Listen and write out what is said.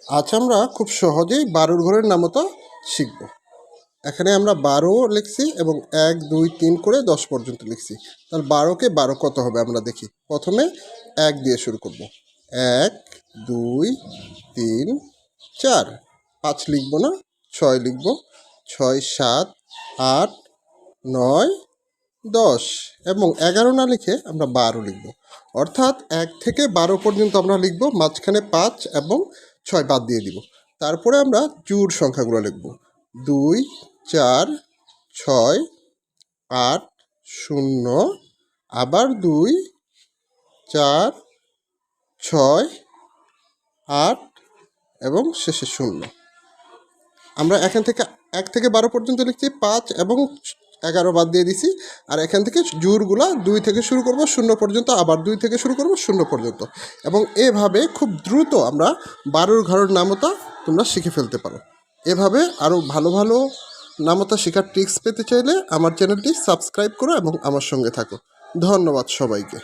আজ আমরা খুব সহজেই 12 ঘরের নামতা শিখব। এখানে আমরা 12 লিখছি এবং 1 2 3 করে 10 পর্যন্ত লিখছি। তাহলে 12কে 12 কত হবে আমরা দেখি। প্রথমে 1 দিয়ে শুরু করব। 1 2 3 4 5 লিখব না, 6 লিখব। 6 7 8 9 10 এবং 11 না লিখে আমরা 12 লিখব। অর্থাৎ 1 থেকে 12 পর্যন্ত আমরা লিখব, মাঝখানে 5 এবং 6 বাদ দিয়ে দিব। তারপরে আমরা জোড় সংখ্যাগুলো লিখব। 2 4 6 8 0 আবার 2 4 6 8 এবং শেষে 0। আমরা এখান থেকে 1 থেকে 12 পর্যন্ত লিখছি, 5 এবং 11 বাদ দিয়ে দিছি। আর এখান থেকে জোড়গুলা 2 থেকে শুরু করব 0 পর্যন্ত, আবার 2 থেকে শুরু করব 0 পর্যন্ত। এবং এভাবে খুব দ্রুত আমরা 12 ঘরের নামতা তোমরা শিখে ফেলতে পারো। এভাবে আরও ভালো ভালো নামতা শেখার ট্রিক্স পেতে চাইলে আমার চ্যানেলটি সাবস্ক্রাইব করো এবং আমার সঙ্গে থাকো। ধন্যবাদ সবাইকে।